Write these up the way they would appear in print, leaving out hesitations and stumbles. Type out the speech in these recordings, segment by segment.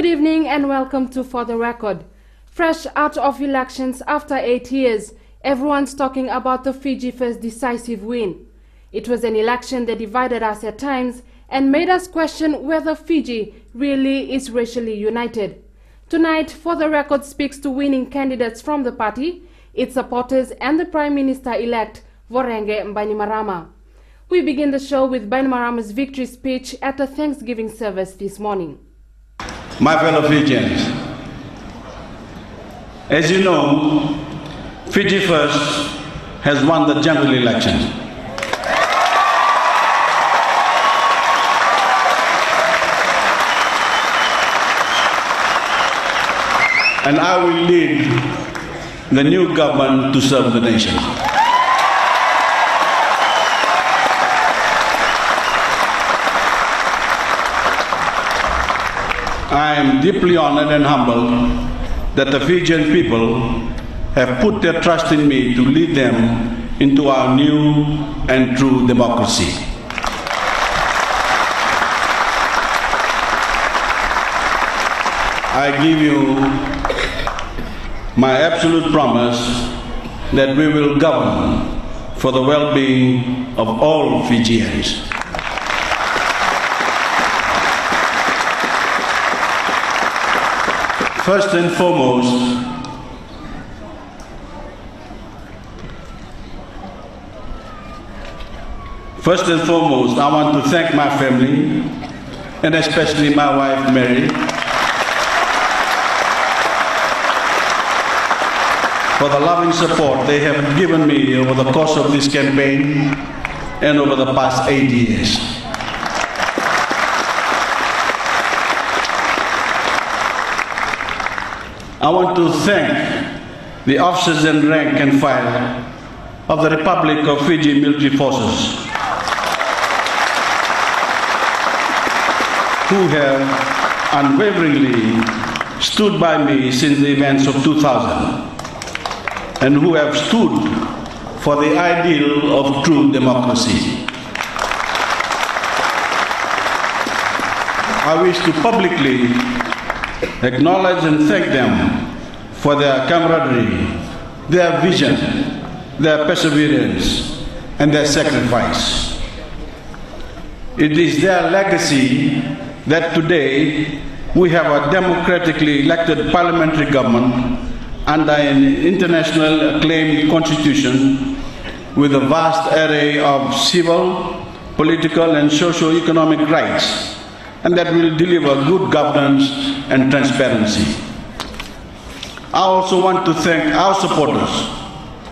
Good evening and welcome to For the Record. Fresh out of elections after 8 years, everyone's talking about the Fiji First decisive win. It was an election that divided us at times and made us question whether Fiji really is racially united. Tonight, For the Record speaks to winning candidates from the party, its supporters and the Prime Minister-elect, Voreqe Bainimarama. We begin the show with Bainimarama's victory speech at a Thanksgiving service this morning. My fellow Fijians, as you know, Fiji First has won the general election. And I will lead the new government to serve the nation. I am deeply honored and humbled that the Fijian people have put their trust in me to lead them into our new and true democracy. I give you my absolute promise that we will govern for the well-being of all Fijians. First and foremost, I want to thank my family, and especially my wife, Mary, for the loving support they have given me over the course of this campaign and over the past 8 years. I want to thank the officers and rank and file of the Republic of Fiji Military Forces who have unwaveringly stood by me since the events of 2000 and who have stood for the ideal of true democracy. I wish to publicly acknowledge and thank them for their camaraderie, their vision, their perseverance, and their sacrifice. It is their legacy that today we have a democratically elected parliamentary government under an international acclaimed constitution with a vast array of civil, political, and socio-economic rights, and that will deliver good governance and transparency. I also want to thank our supporters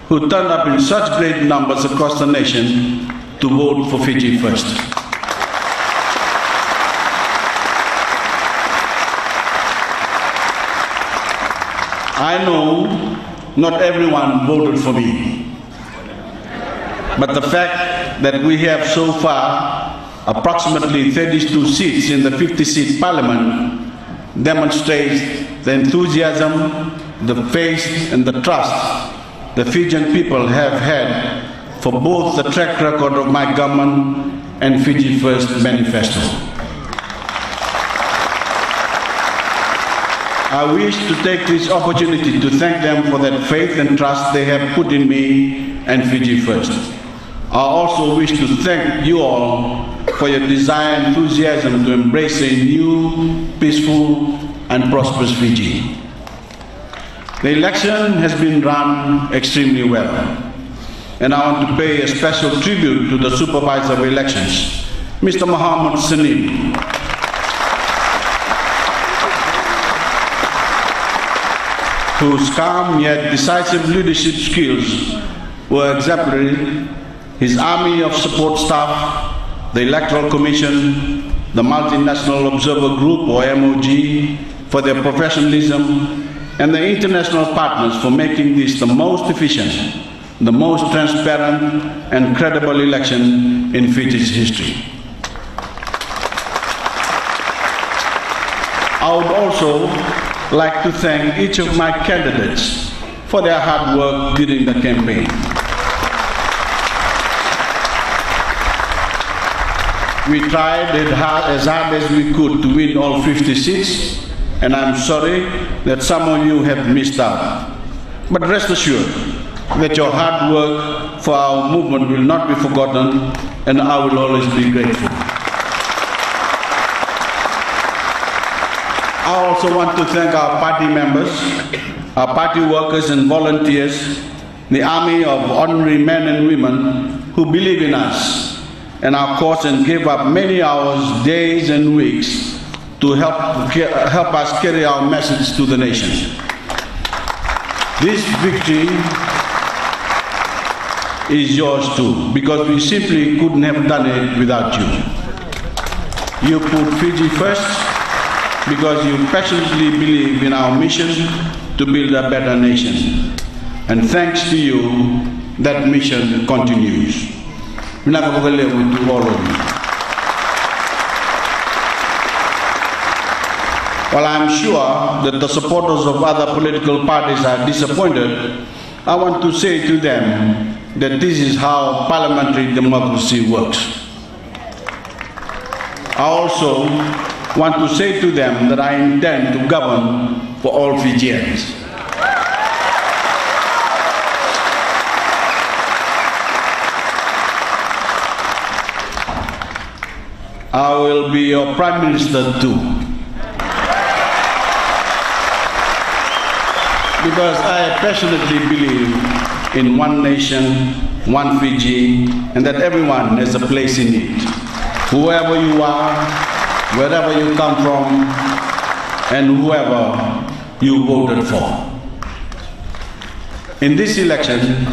who turned up in such great numbers across the nation to vote for Fiji First. I know not everyone voted for me, but the fact that we have so far approximately 32 seats in the 50-seat parliament demonstrates the enthusiasm, the faith and the trust the Fijian people have had for both the track record of my government and Fiji First manifesto. I wish to take this opportunity to thank them for that faith and trust they have put in me and Fiji First. I also wish to thank you all for your desire and enthusiasm to embrace a new, peaceful, and prosperous Fiji. The election has been run extremely well, and I want to pay a special tribute to the Supervisor of Elections, Mr. Muhammad Sanim, whose calm yet decisive leadership skills were exemplary. His army of support staff, the Electoral Commission, the Multinational Observer Group or MOG for their professionalism, and the international partners for making this the most efficient, the most transparent and credible election in Fiji's history. I would also like to thank each of my candidates for their hard work during the campaign. We tried as hard as we could to win all 50 seats, and I'm sorry that some of you have missed out. But rest assured that your hard work for our movement will not be forgotten, and I will always be grateful. I also want to thank our party members, our party workers and volunteers, the army of ordinary men and women who believe in us and our cause and give up many hours, days and weeks to help us carry our message to the nation. This victory is yours too, because we simply couldn't have done it without you. You put Fiji first because you passionately believe in our mission to build a better nation. And thanks to you, that mission continues. To all of you. While I'm sure that the supporters of other political parties are disappointed, I want to say to them that this is how parliamentary democracy works. I also want to say to them that I intend to govern for all Fijians. I will be your Prime Minister too. Because I passionately believe in one nation, one Fiji, and that everyone has a place in it. Whoever you are, wherever you come from, and whoever you voted for. In this election,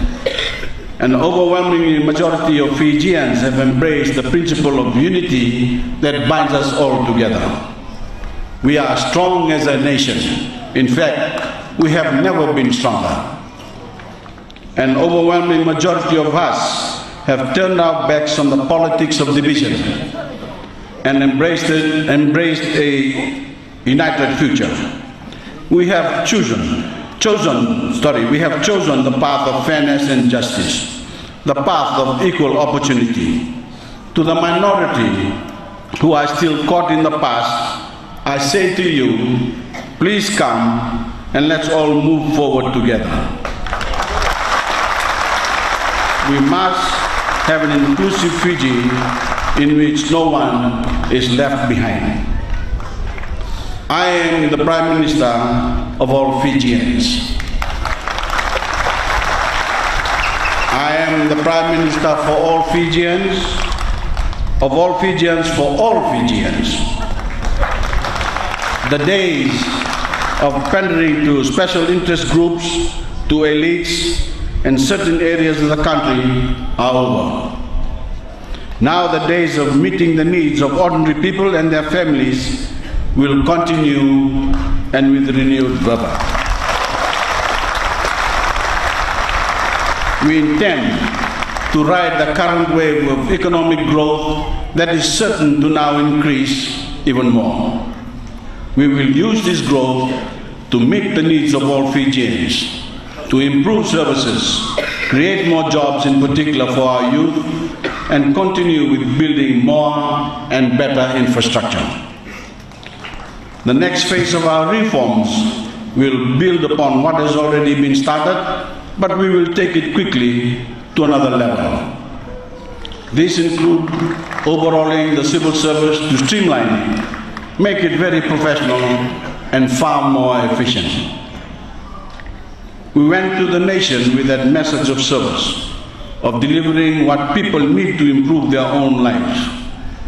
an overwhelming majority of Fijians have embraced the principle of unity that binds us all together. We are strong as a nation. In fact, we have never been stronger. An overwhelming majority of us have turned our backs on the politics of division and embraced a united future. We have chosen the path of fairness and justice, the path of equal opportunity. To the minority who are still caught in the past, I say to you, please come and let's all move forward together. We must have an inclusive Fiji in which no one is left behind. I am the Prime Minister of all Fijians. I am the Prime Minister for all Fijians, of all Fijians for all Fijians. The days of pandering to special interest groups, to elites, and certain areas of the country are over. Now the days of meeting the needs of ordinary people and their families will continue, and with renewed fervor. We intend to ride the current wave of economic growth that is certain to now increase even more. We will use this growth to meet the needs of all Fijians, to improve services, create more jobs in particular for our youth, and continue with building more and better infrastructure. The next phase of our reforms will build upon what has already been started, but we will take it quickly to another level. These include overhauling the civil service to streamline it, make it very professional and far more efficient. We went to the nation with that message of service, of delivering what people need to improve their own lives.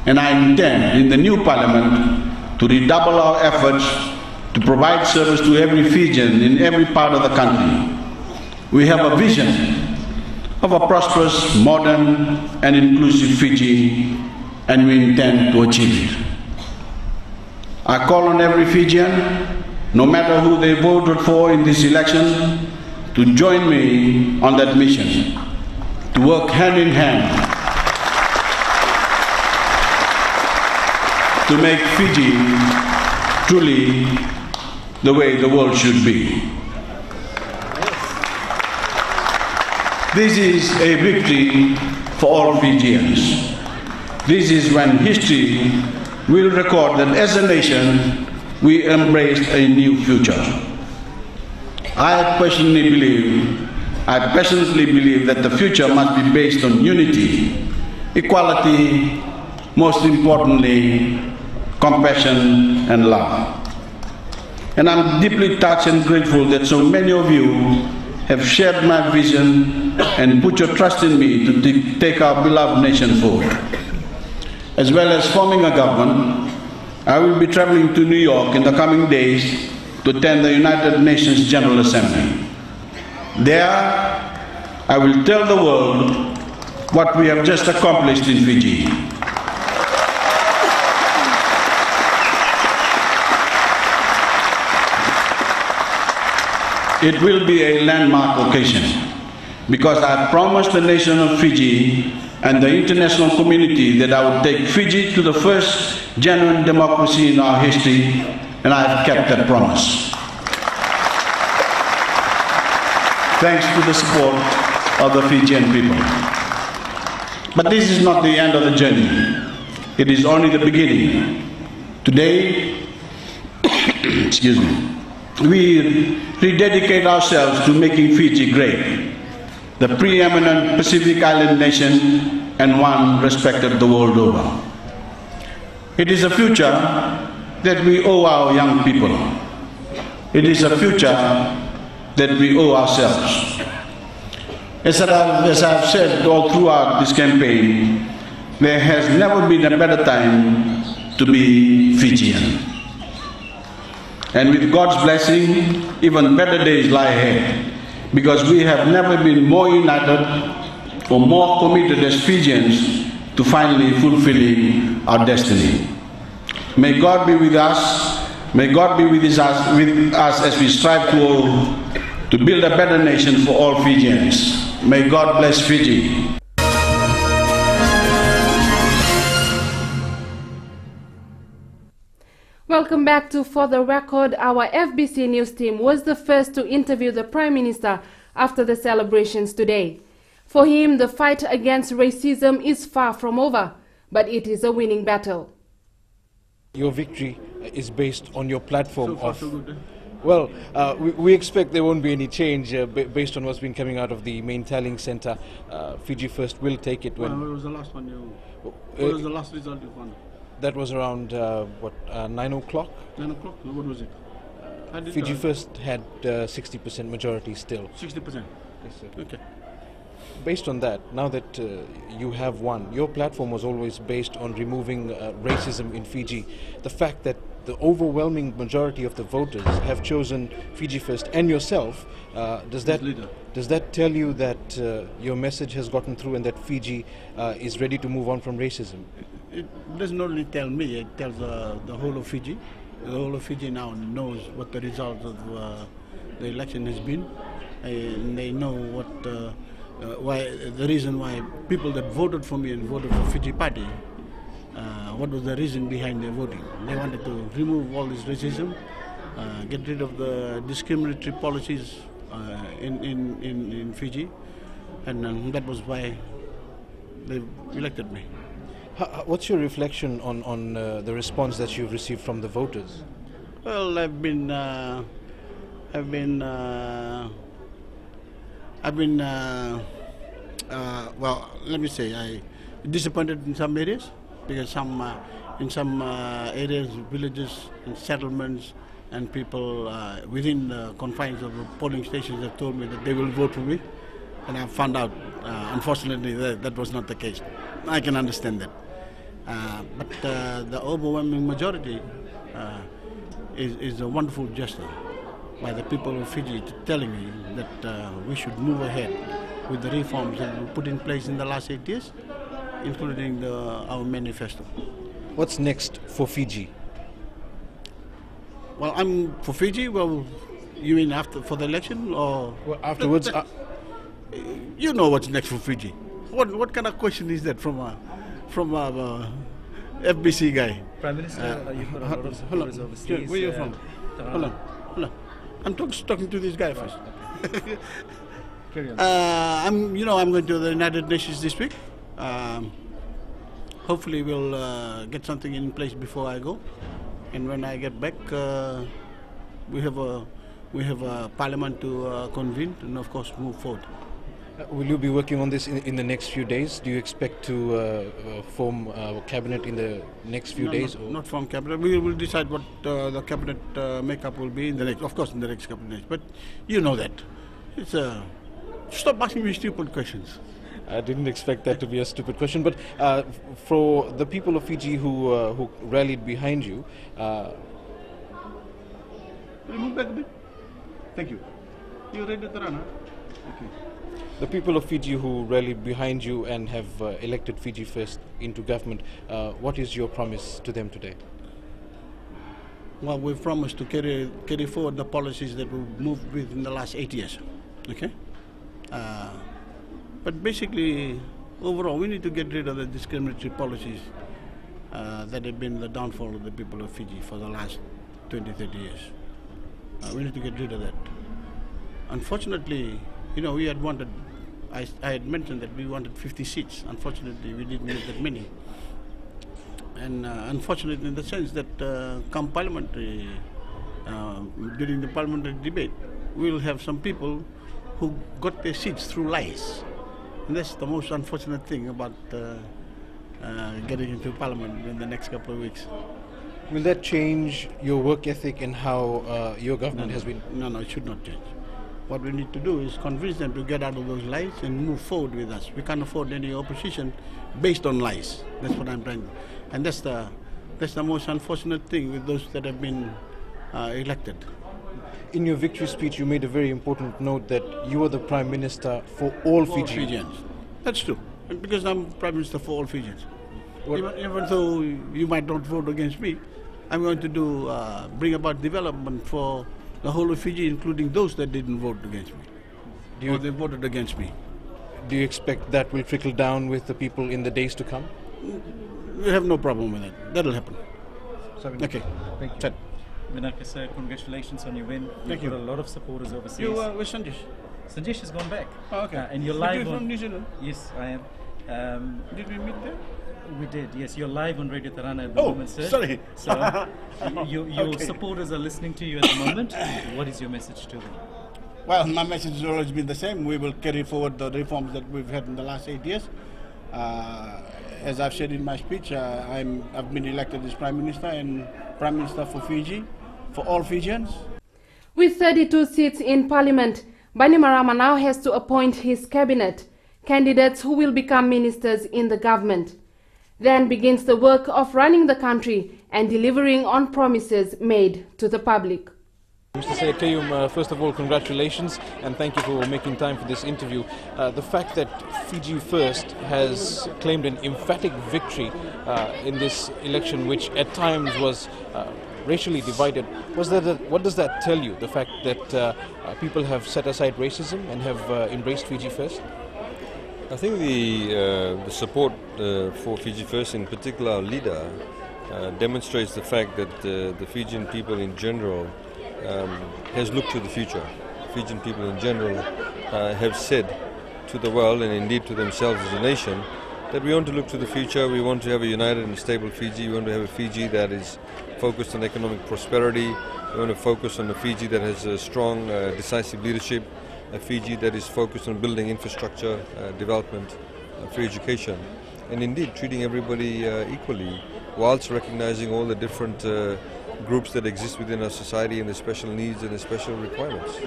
And I intend in the new parliament to redouble our efforts to provide service to every Fijian in every part of the country. We have a vision of a prosperous, modern, and inclusive Fiji, and we intend to achieve it. I call on every Fijian, no matter who they voted for in this election, to join me on that mission, to work hand in hand to make Fiji truly the way the world should be. This is a victory for all Fijians. This is when history will record that as a nation, we embraced a new future. I personally believe that the future must be based on unity, equality, most importantly, compassion and love. And I'm deeply touched and grateful that so many of you have shared my vision and put your trust in me to take our beloved nation forward. As well as forming a government, I will be traveling to New York in the coming days to attend the United Nations General Assembly. There, I will tell the world what we have just accomplished in Fiji. It will be a landmark occasion because I promised the nation of Fiji and the international community that I would take Fiji to the first genuine democracy in our history, and I have kept that promise. Thanks to the support of the Fijian people. But this is not the end of the journey. It is only the beginning. Today, excuse me, we rededicate ourselves to making Fiji great, the preeminent Pacific Island nation and one respected the world over. It is a future that we owe our young people. It is a future that we owe ourselves. As I've said all throughout this campaign, there has never been a better time to be Fijian. And with God's blessing, even better days lie ahead, because we have never been more united or more committed as Fijians to finally fulfilling our destiny. May God be with us. May God be with us as we strive to build a better nation for all Fijians. May God bless Fiji. Welcome back to For the Record. Our FBC News team was the first to interview the Prime Minister after the celebrations today. For him, the fight against racism is far from over, but it is a winning battle. Your victory is based on your platform so far, so good. Well, we expect there won't be any change based on what's been coming out of the main tallying center. Fiji First will take it. What was the last one what was the last result you found? That was around 9 o'clock. 9 o'clock? What was it? Fiji First had 60% majority still. 60%? Yes, sir. Okay. Based on that, now that you have won, your platform was always based on removing racism in Fiji. The fact that the overwhelming majority of the voters have chosen Fiji First and yourself, does that tell you that your message has gotten through and that Fiji is ready to move on from racism? It doesn't only tell me, it tells the whole of Fiji. The whole of Fiji now knows what the result of the election has been, and they know what the reason why people that voted for me and voted for Fiji Party, what was the reason behind their voting. They wanted to remove all this racism, get rid of the discriminatory policies in Fiji, and that was why they elected me. What's your reflection on the response that you've received from the voters? Well, I've been well, let me say, I disappointed in some areas, because in some areas, villages and settlements and people within the confines of the polling stations have told me that they will vote for me, and I found out, unfortunately, that was not the case. I can understand that. But the overwhelming majority is a wonderful gesture by the people of Fiji telling me that we should move ahead with the reforms that we put in place in the last 8 years, including our manifesto. What's next for Fiji? Well, I'm for Fiji. Well, you mean for the election, or afterwards? You know what's next for Fiji. What kind of question is that from a FBC guy? Prime Minister, you've got a lot of supporters overseas. Where are you from? Hold on. I'm talking to this guy first. Carry on. I'm going to the United Nations this week. Hopefully we'll get something in place before I go. And when I get back, we have a parliament to convene and of course move forward. Will you be working on this in the next few days? Do you expect to form a cabinet in the next few days? Not form cabinet. We will decide what the cabinet makeup will be in the next, of course, in the next couple of days. But you know that. It's stop asking me stupid questions. I didn't expect that to be a stupid question, but for the people of Fiji who rallied behind you, move back a bit. Thank you. You read it, Rana? Okay. the people of Fiji who rallied behind you and have elected Fiji First into government, what is your promise to them today? Well, we've promised to carry forward the policies that we've moved with in the last 8 years. Okay? But basically, overall, we need to get rid of the discriminatory policies that have been the downfall of the people of Fiji for the last 20, 30 years. We need to get rid of that. Unfortunately, you know, we had wanted, I had mentioned that we wanted 50 seats. Unfortunately, we didn't get that many. And unfortunately, in the sense that come parliamentary, during the parliamentary debate, we'll have some people who got their seats through lies. And that's the most unfortunate thing about getting into parliament in the next couple of weeks. Will that change your work ethic and how your government has been? No, it should not change. What we need to do is convince them to get out of those lies and move forward with us. We can't afford any opposition based on lies. That's what I'm trying to do. And that's the most unfortunate thing with those that have been elected. In your victory speech, you made a very important note that you are the Prime Minister for all Fijians. That's true, because I'm Prime Minister for all Fijians. Even though you might not vote against me, I'm going to bring about development for the whole of Fiji, including those that didn't vote against me, or they voted against me. Do you expect that will trickle down with the people in the days to come? We have no problem with that. That'll happen. Okay. Thank you. Vinaka sir, congratulations on your win. You've got a lot of supporters overseas. You with Sanjesh? Sanjesh has gone back. Oh, okay. And you're live from New Zealand? Yes, I am. Did we meet there? We did, yes. You're live on Radio Tarana at the moment, sir. Sorry. So your supporters are listening to you at the moment. What is your message to them? Well, my message has always been the same. We will carry forward the reforms that we've had in the last 8 years. As I've said in my speech, I've been elected as Prime Minister and Prime Minister for Fiji, for all Fijians. With 32 seats in Parliament, Bainimarama now has to appoint his cabinet, candidates who will become ministers in the government. Then begins the work of running the country and delivering on promises made to the public. Mr. Sayakayum, first of all, congratulations and thank you for making time for this interview. The fact that Fiji First has claimed an emphatic victory in this election, which at times was racially divided, what does that tell you? The fact that people have set aside racism and have embraced Fiji First? I think the support for Fiji First, in particular our leader, demonstrates the fact that the Fijian people in general has looked to the future. Fijian people in general have said to the world and indeed to themselves as a nation that we want to look to the future, we want to have a united and stable Fiji, we want to have a Fiji that is focused on economic prosperity, we want to focus on a Fiji that has a strong, decisive leadership, a Fiji that is focused on building infrastructure, development, free education, and indeed treating everybody equally, whilst recognizing all the different groups that exist within our society and the special needs and the special requirements.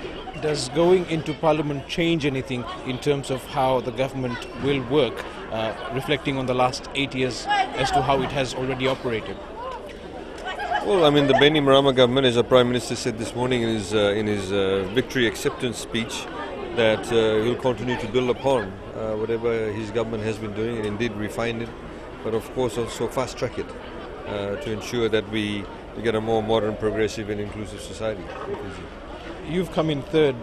Does going into Parliament change anything in terms of how the government will work, reflecting on the last 8 years as to how it has already operated? Well, I mean, the Bainimarama government, as our Prime Minister said this morning in his victory acceptance speech, that he'll continue to build upon whatever his government has been doing and indeed refine it, but of course also fast track it to ensure that we get a more modern, progressive and inclusive society. You've come in third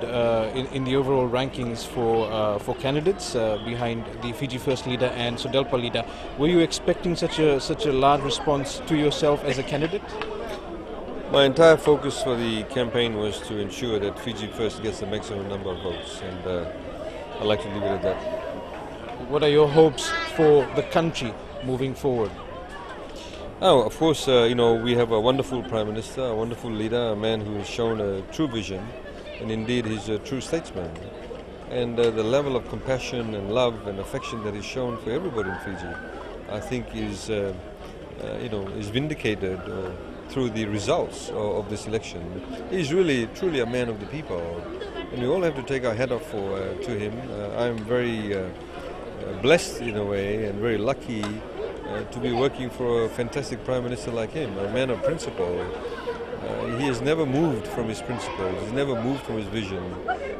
in the overall rankings for candidates behind the Fiji First leader and Sodelpa leader. Were you expecting such a large response to yourself as a candidate? My entire focus for the campaign was to ensure that Fiji First gets the maximum number of votes, and I'd like to leave it at that. What are your hopes for the country moving forward? Oh, of course, we have a wonderful Prime Minister, a wonderful leader, a man who has shown a true vision, and indeed he's a true statesman. And the level of compassion and love and affection that is shown for everybody in Fiji, I think is vindicated through the results of this election. He's really, truly a man of the people, and we all have to take our hat off to him. I'm very blessed in a way and very lucky to be working for a fantastic Prime Minister like him, a man of principle. He has never moved from his principles, he's never moved from his vision.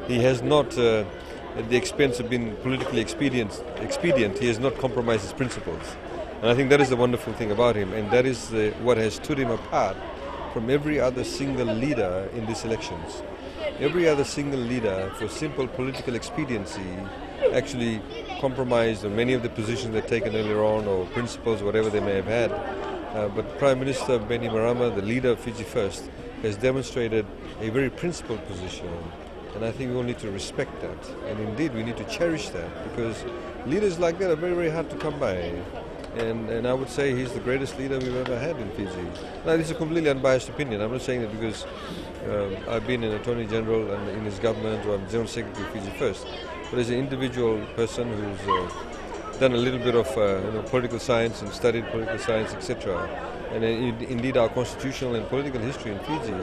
He has not, at the expense of being politically expedient, he has not compromised his principles. And I think that is the wonderful thing about him, and that is what has stood him apart from every other single leader in these elections. Every other single leader, for simple political expediency, actually compromised on many of the positions they've taken earlier on, or principles, whatever they may have had. But Prime Minister Bainimarama, the leader of Fiji First, has demonstrated a very principled position. And I think we all need to respect that. And indeed, we need to cherish that, because leaders like that are very, very hard to come by. And I would say he's the greatest leader we've ever had in Fiji. Now, this is a completely unbiased opinion. I'm not saying that because I've been an Attorney General and in his government, or I'm General Secretary of Fiji First. But as an individual person who's done a little bit of political science and studied political science, etc. And indeed our constitutional and political history in Fiji,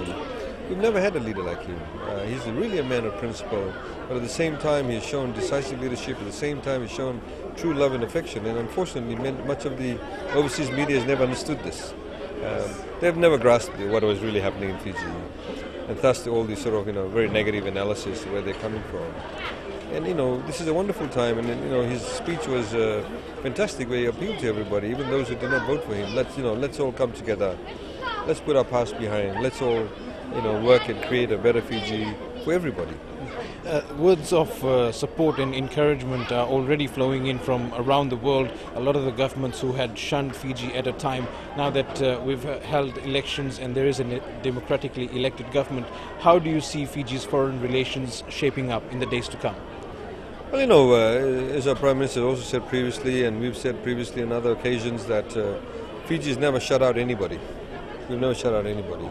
we've never had a leader like him. He's really a man of principle, but at the same time he's shown decisive leadership, at the same time he's shown true love and affection, and unfortunately much of the overseas media has never understood this. They've never grasped what was really happening in Fiji, and thus all these sort of very negative analysis where they're coming from. And this is a wonderful time, and his speech was fantastic, where he appealed to everybody, even those who did not vote for him. Let's all come together. Let's put our past behind. Let's all work and create a better Fiji for everybody. Words of support and encouragement are already flowing in from around the world. A lot of the governments who had shunned Fiji at a time, now that we've held elections and there is a democratically elected government, how do you see Fiji's foreign relations shaping up in the days to come? Well, as our Prime Minister also said previously, and we've said previously on other occasions, that Fiji has never shut out anybody. We've never shut out anybody.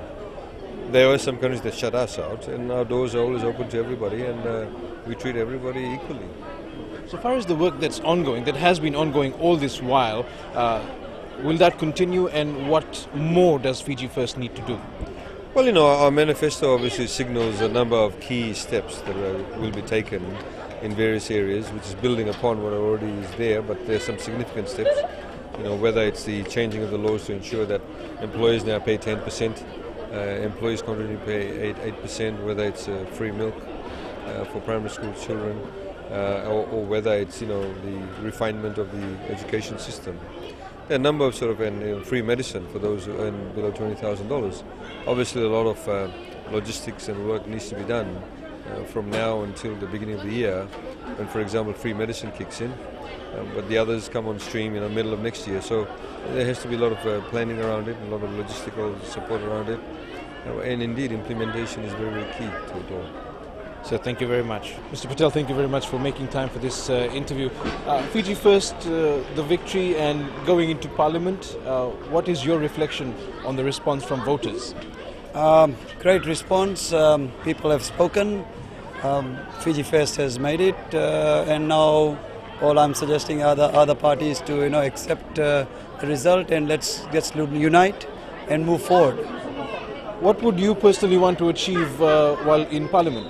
There are some countries that shut us out, and our doors are always open to everybody, and we treat everybody equally. So far as the work that's ongoing, that has been ongoing all this while, will that continue, and what more does Fiji First need to do? Well, our manifesto obviously signals a number of key steps that will be taken in various areas, which is building upon what already is there, but there's some significant steps. Whether it's the changing of the laws to ensure that employers now pay 10%, employees continue to pay 8%, whether it's free milk for primary school children, or whether it's the refinement of the education system. There are a number of free medicine for those who earn below $20,000. Obviously, a lot of logistics and work needs to be done from now until the beginning of the year, when, for example, free medicine kicks in. But the others come on stream in the middle of next year. So there has to be a lot of planning around it, a lot of logistical support around it. And indeed, implementation is very, very key to it all. So thank you very much. Mr. Patel, thank you very much for making time for this interview. Fiji First, the victory and going into Parliament, what is your reflection on the response from voters? Great response. People have spoken. Fiji First has made it, and now all I'm suggesting are the other parties to accept the result, and let's unite and move forward. What would you personally want to achieve while in Parliament?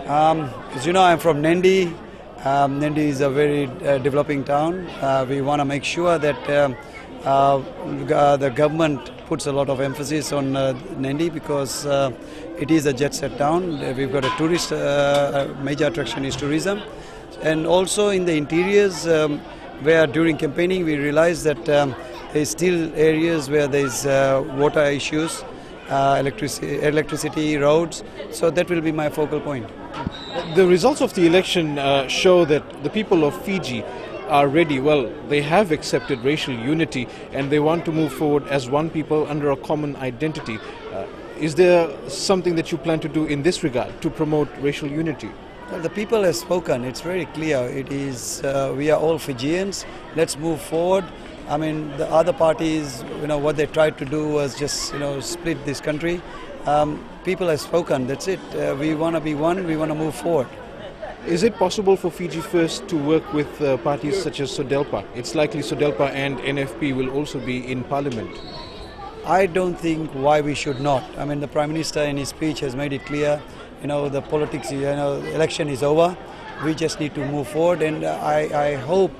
As you know, I'm from Nadi. Nadi is a very developing town. We want to make sure that the government puts a lot of emphasis on Nadi, because it is a jet set town. We've got a tourist, major attraction is tourism. And also in the interiors, where during campaigning we realized that there's still areas where there's water issues, electricity, roads. So that will be my focal point. The results of the election show that the people of Fiji are ready. Well, they have accepted racial unity and they want to move forward as one people under a common identity. Is there something that you plan to do in this regard to promote racial unity? Well, the people have spoken. It's very clear. It is we are all Fijians. Let's move forward I mean, the other parties, what they tried to do was just, split this country. People have spoken, that's it. We want to be one, we want to move forward. Is it possible for Fiji First to work with parties such as SODELPA? It's likely SODELPA and NFP will also be in Parliament. I don't think why we should not. I mean, the Prime Minister in his speech has made it clear, the politics, the election is over. We just need to move forward, and I hope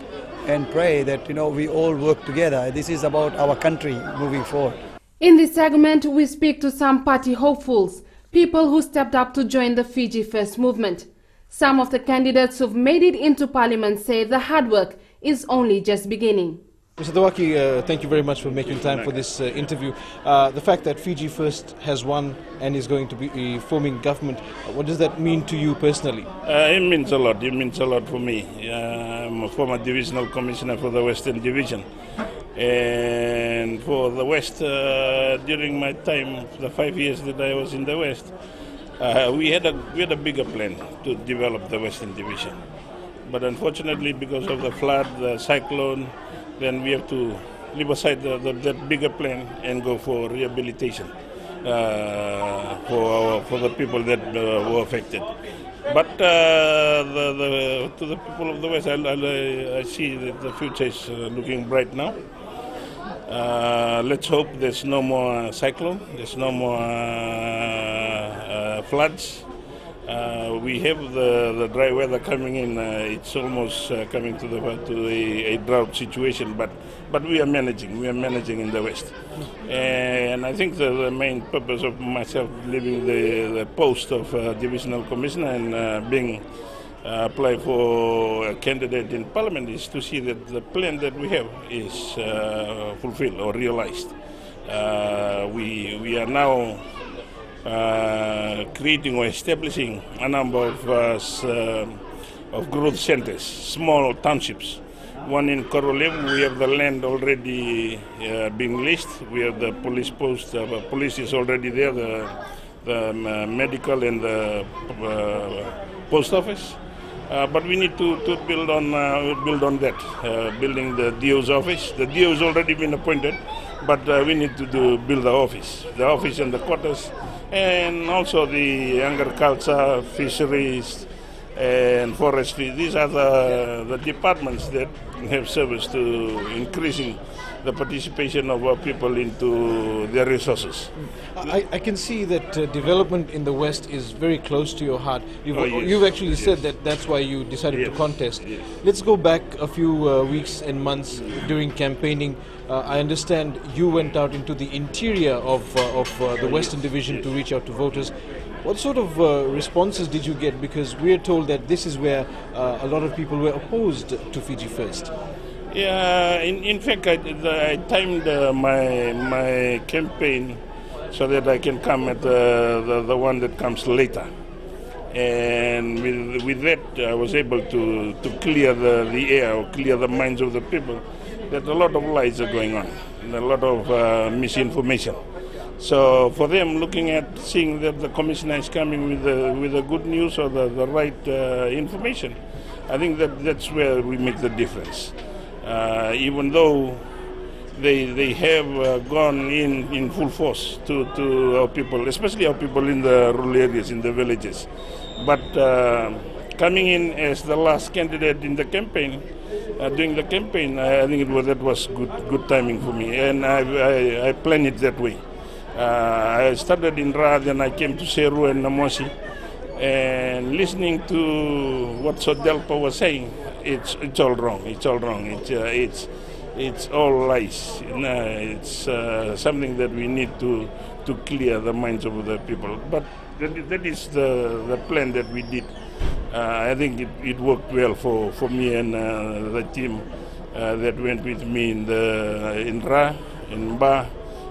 and pray that, we all work together. This is about our country moving forward. In this segment, we speak to some party hopefuls, people who stepped up to join the Fiji First movement. Some of the candidates who've made it into Parliament say the hard work is only just beginning. Mr. Dawaki, thank you very much for making time for this interview. The fact that Fiji First has won and is going to be forming government, what does that mean to you personally? It means a lot. It means a lot for me. I'm a former divisional commissioner for the Western Division. And for the West, during my time, the 5 years that I was in the West, we had a bigger plan to develop the Western Division. But unfortunately, because of the flood, the cyclone, then we have to leave aside that bigger plan and go for rehabilitation for the people that were affected. But to the people of the West, I see that the future is looking bright now. Let's hope there's no more cyclone, there's no more floods. We have the dry weather coming in. It's almost coming to a drought situation, but we are managing. We are managing in the West, and I think the main purpose of myself leaving the post of divisional commissioner and being apply for a candidate in Parliament is to see that the plan that we have is fulfilled or realized. We are now creating or establishing a number of growth centers, small townships. One in Korolev, we have the land already being leased. We have the police post, police is already there, the medical and the post office. But we need to build on that, building the DO's office. The DO has already been appointed, but we need to build the office and the quarters, and also the agriculture, fisheries, and forestry. These are the departments that have service to increasing the participation of our people into their resources. I can see that development in the West is very close to your heart. You've actually said that that's why you decided to contest. Yes. Let's go back a few weeks and months during campaigning. I understand you went out into the interior of the Western Division to reach out to voters. What sort of responses did you get? Because we are told that this is where a lot of people were opposed to Fiji First. Yeah, in fact, I timed my campaign so that I can come at the one that comes later. And with that, I was able to clear the air, or clear the minds of the people that a lot of lies are going on, and a lot of misinformation. So for them, seeing that the commissioner is coming with the good news or the right information, I think that's where we make the difference. Even though they have gone in full force to our people, especially our people in the rural areas, in the villages. But coming in as the last candidate in the campaign, during the campaign, I think that was good timing for me, and I planned it that way. I started in Ra, then I came to Seru and Namosi, and listening to what SODELPA was saying, it's all wrong. It's all wrong. It's all lies. It's something that we need to clear the minds of the people. But that is the plan that we did. I think it worked well for me and the team that went with me in Ra, in Ba,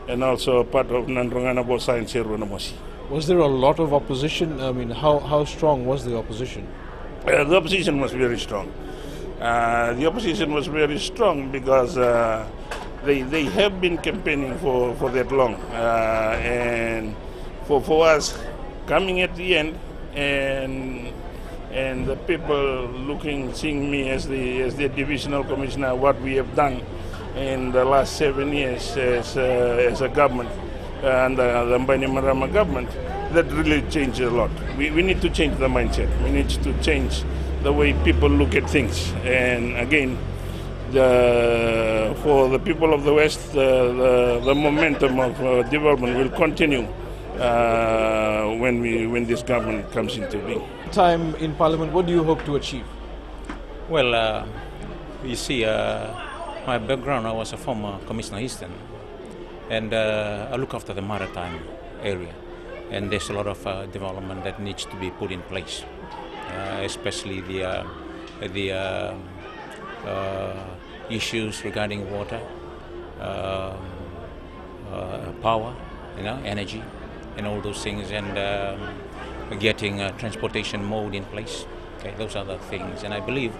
and also part of Nandrongana Bosa and Seru Namosi. Was there a lot of opposition? I mean, how strong was the opposition? The opposition was very strong. The opposition was very strong because they have been campaigning for that long, and for us coming at the end and the people seeing me as the divisional commissioner, what we have done, in the last 7 years as a government, and the Bainimarama government, that really changed a lot. We need to change the mindset. We need to change the way people look at things. And again, for the people of the West, the momentum of development will continue when this government comes into being. Time in Parliament, what do you hope to achieve? Well, you see, my background, I was a former Commissioner Eastern, and I look after the maritime area, and there's a lot of development that needs to be put in place, especially the issues regarding water, power, energy, and all those things, and getting a transportation mode in place. Okay, those are the things, and I believe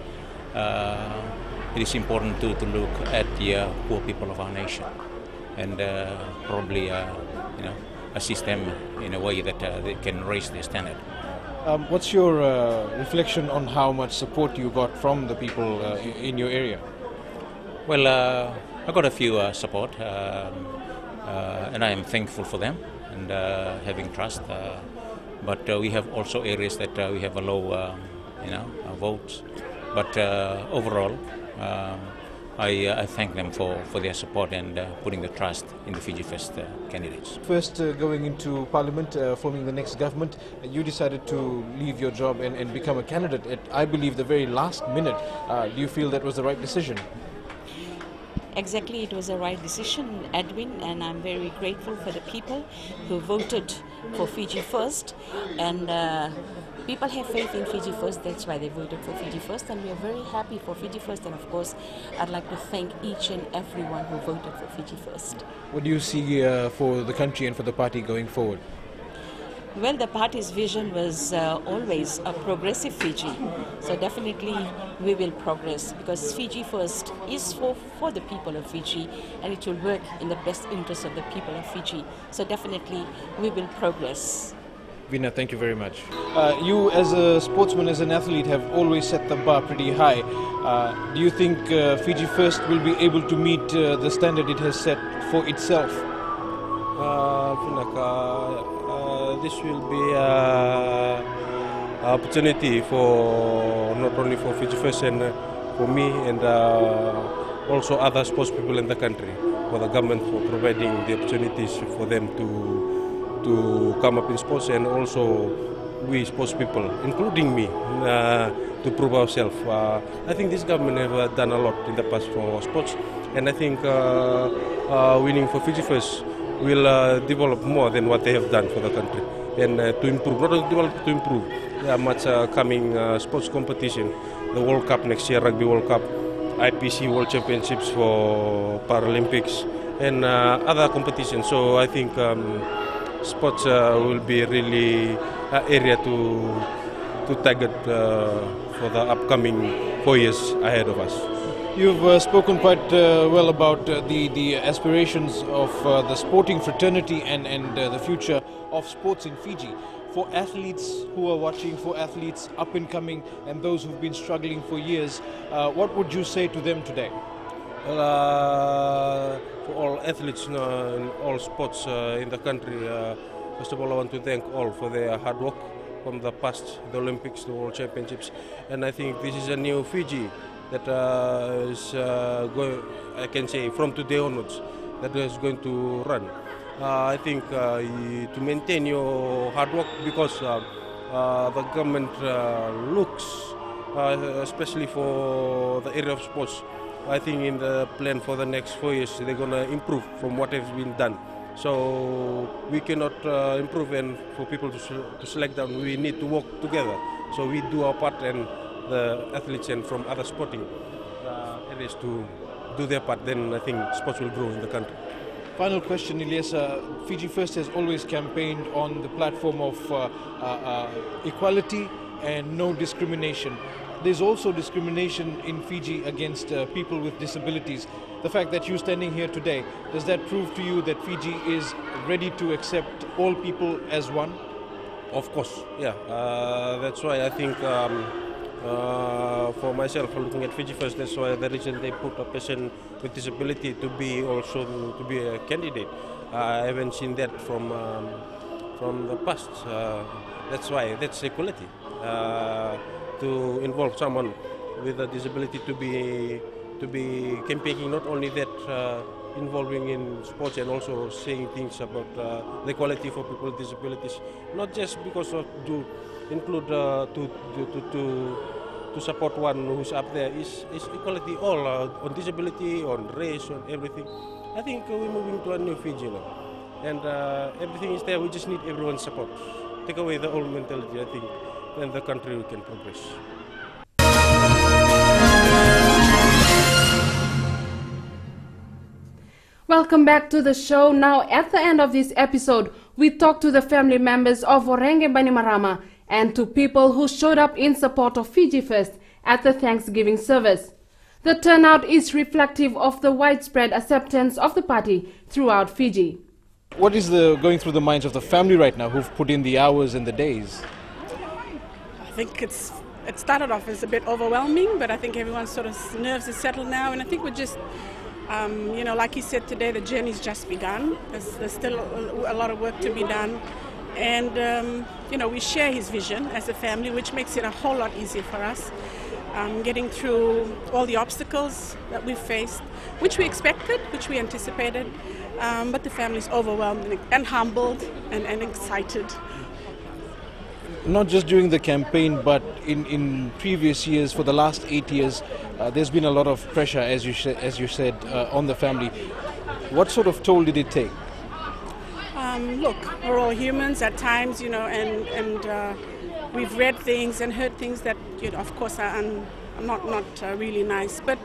it is important to look at the poor people of our nation, and probably assist them in a way that they can raise their standard. What's your reflection on how much support you got from the people in your area? Well, I got a few support, and I am thankful for them and having trust. But we have also areas that we have a low, votes. But overall, I thank them for their support and putting the trust in the Fiji First candidates. First, going into Parliament, forming the next government, you decided to leave your job and become a candidate at, I believe, the very last minute. Do you feel that was the right decision? Exactly, it was the right decision, Edwin, and I'm very grateful for the people who voted for Fiji First. And people have faith in Fiji First, that's why they voted for Fiji First, and we are very happy for Fiji First. And of course, I'd like to thank each and everyone who voted for Fiji First. What do you see for the country and for the party going forward? Well, the party's vision was always a progressive Fiji. So definitely we will progress, because Fiji First is for the people of Fiji, and it will work in the best interest of the people of Fiji. So definitely we will progress. Veena, thank you very much. You as a sportsman, as an athlete, have always set the bar pretty high. Do you think Fiji First will be able to meet the standard it has set for itself? This will be an opportunity for not only for Fiji First and for me, and also other sports people in the country, for the government for providing the opportunities for them to come up in sports, and also we sports people, including me, to prove ourselves. I think this government have done a lot in the past for sports, and I think winning for Fiji First will develop more than what they have done for the country, and to improve, not only develop, to improve. There are much coming sports competition, the World Cup next year, Rugby World Cup, IPC World Championships for Paralympics, and other competitions. So I think sports will be really an area to target for the upcoming 4 years ahead of us. You've spoken quite well about the aspirations of the sporting fraternity and the future of sports in Fiji. For athletes who are watching, for athletes up and coming, and those who've been struggling for years, what would you say to them today? Well, for all athletes in all sports in the country, first of all, I want to thank all for their hard work from the past, the Olympics, the World Championships, and I think this is a new Fiji that is going, I can say, from today onwards, that is going to run. I think to maintain your hard work, because the government looks, especially for the area of sports, I think in the plan for the next 4 years, they're going to improve from what has been done. So we cannot improve, and for people to select down, we need to work together. So we do our part, and the athletes and from other sporting areas to do their part, then I think sports will grow in the country. Final question, Ilyas. Fiji First has always campaigned on the platform of equality and no discrimination. There's also discrimination in Fiji against people with disabilities. The fact that you're standing here today, does that prove to you that Fiji is ready to accept all people as one? Of course, yeah. That's why I think For myself, looking at Fiji First, that's why the reason they put a person with disability to be also to be a candidate. I haven't seen that from the past. That's why that's equality. To involve someone with a disability to be campaigning, not only that, involving in sports and also saying things about the equality for people with disabilities, not just because of to include to support one who's up there is equality all on disability, on race, on everything. I think we're moving to a new Fiji now, and everything is there. We just need everyone's support. Take away the old mentality, I think, then the country can progress. Welcome back to the show. Now, at the end of this episode, we talk to the family members of Orenge Bainimarama and to people who showed up in support of Fiji First at the Thanksgiving service. The turnout is reflective of the widespread acceptance of the party throughout Fiji. What is going through the minds of the family right now who've put in the hours and the days? I think it started off as a bit overwhelming, but I think everyone's sort of nerves are settled now, and I think we're just, like you said today, the journey's just begun. There's still a lot of work to be done, and we share his vision as a family, which makes it a whole lot easier for us. Getting through all the obstacles that we've faced, which we expected, which we anticipated, but the family's overwhelmed and humbled and excited. Not just during the campaign, but in previous years, for the last 8 years, there's been a lot of pressure, as you said, on the family. What sort of toll did it take? Look, we're all humans at times, and we've read things and heard things that, of course, are not really nice. But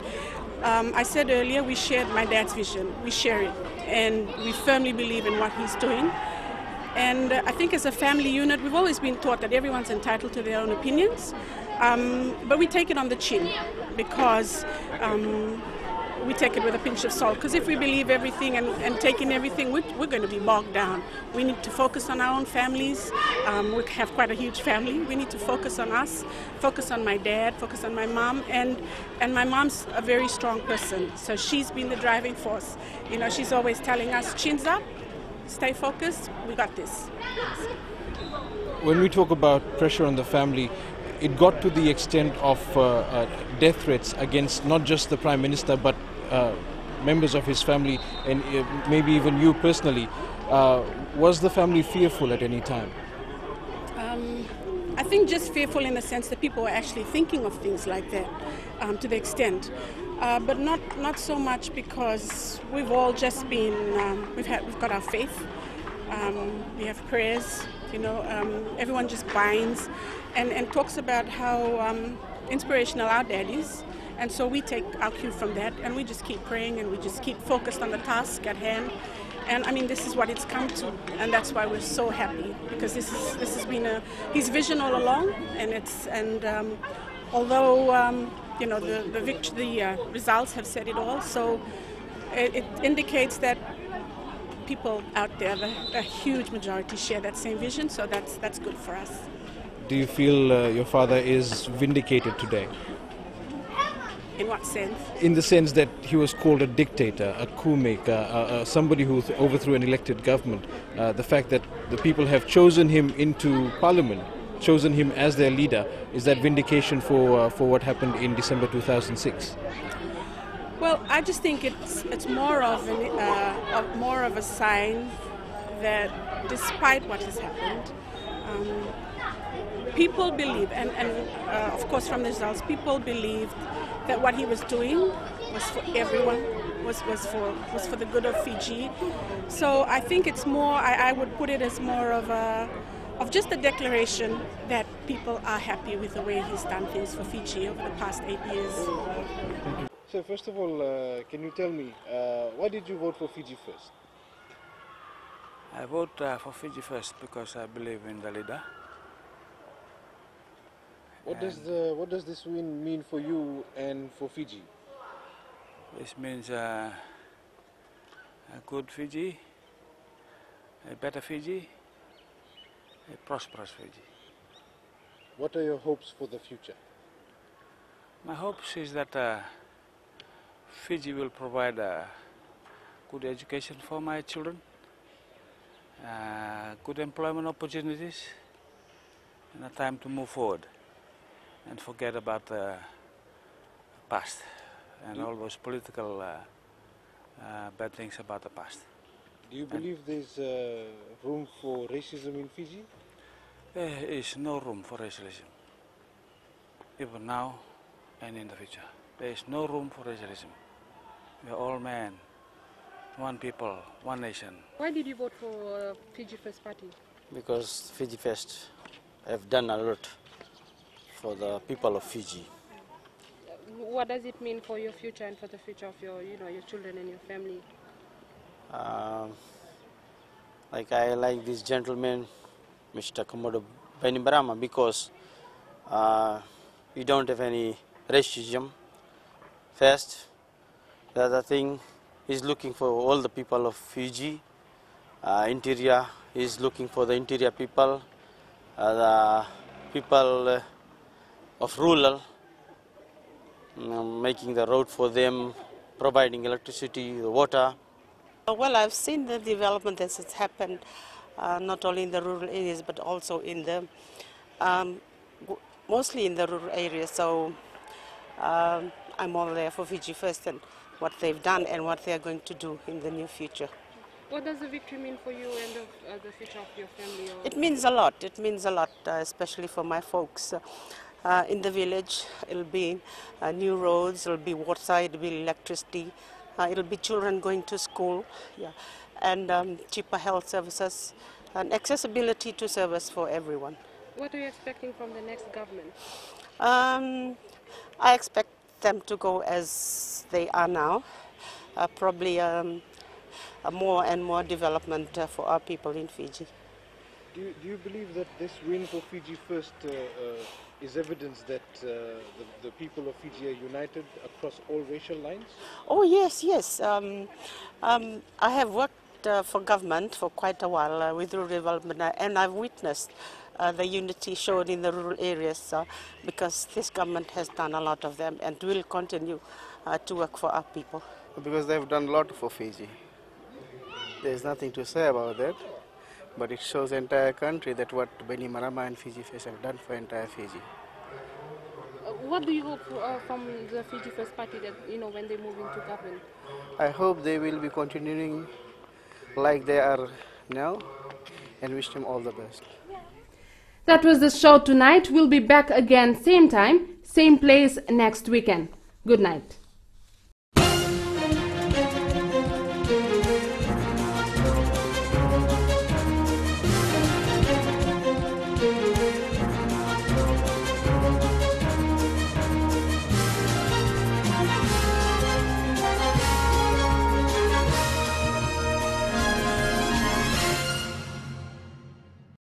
I said earlier, we shared my dad's vision. We share it, and we firmly believe in what he's doing. And I think as a family unit, we've always been taught that everyone's entitled to their own opinions, but we take it on the chin because we take it with a pinch of salt. Because if we believe everything and take in everything, we're going to be bogged down. We need to focus on our own families. We have quite a huge family. We need to focus on us, focus on my dad, focus on my mom. And my mom's a very strong person, so she's been the driving force. She's always telling us, chins up, stay focused, we got this. When we talk about pressure on the family, it got to the extent of death threats against not just the Prime Minister, but members of his family, and maybe even you personally. Was the family fearful at any time? I think just fearful in the sense that people were actually thinking of things like that, to the extent. But not so much because we've all just been, we've got our faith, we have prayers, everyone just binds and talks about how inspirational our dad is. And so we take our cue from that, and we just keep praying, and we just keep focused on the task at hand. And I mean, this is what it's come to, and that's why we're so happy, because this has been his vision all along, and although the results have said it all, so it indicates that people out there, a huge majority, share that same vision. So that's good for us. Do you feel your father is vindicated today? In what sense? In the sense that he was called a dictator, a coup maker, somebody who overthrew an elected government. The fact that the people have chosen him into parliament, chosen him as their leader, is that vindication for what happened in December 2006? Well, I just think it's more of a sign that despite what has happened, people believe, and of course from the results, people believed that what he was doing was for everyone, was for the good of Fiji. So I think it's more, I would put it as more of just a declaration that people are happy with the way he's done things for Fiji over the past 8 years. So first of all, can you tell me, why did you vote for Fiji First? I vote for Fiji First because I believe in the leader. What does this win mean for you and for Fiji? This means a good Fiji, a better Fiji, a prosperous Fiji. What are your hopes for the future? My hopes is that Fiji will provide good education for my children, good employment opportunities, and a time to move forward and forget about the past and all those political bad things about the past. Do you believe there's room for racism in Fiji? There is no room for racism, even now and in the future. There is no room for racism. We are all men, one people, one nation. Why did you vote for Fiji First Party? Because Fiji First have done a lot for the people of Fiji. What does it mean for your future and for the future of your children and your family? Like I like this gentleman, Mr. Komodo Bainimarama, because we don't have any racism. First, the other thing, he's looking for all the people of Fiji. Interior, he's looking for the interior people, the people of rural, making the road for them, providing electricity, the water. Well, I've seen the development that has happened, not only in the rural areas, but also in the, mostly in the rural areas. So I'm all there for Fiji First and what they've done and what they're going to do in the near future. What does the victory mean for you and the future of your family? It means a lot. It means a lot, especially for my folks. In the village, it'll be new roads, it'll be water, it'll be electricity, it'll be children going to school, and cheaper health services, and accessibility to service for everyone. What are you expecting from the next government? I expect them to go as they are now, probably more and more development for our people in Fiji. Do you believe that this win for Fiji First is evidence that the people of Fiji are united across all racial lines? Oh yes, yes. I have worked for government for quite a while with rural development, and I've witnessed the unity shown in the rural areas because this government has done a lot of them and will continue to work for our people. Because they've done a lot for Fiji. There's nothing to say about that. But it shows the entire country that what Bainimarama and Fiji First have done for entire Fiji. What do you hope from the Fiji First Party that, when they move into government? I hope they will be continuing like they are now and wish them all the best. That was the show tonight. We'll be back again same time, same place next weekend. Good night.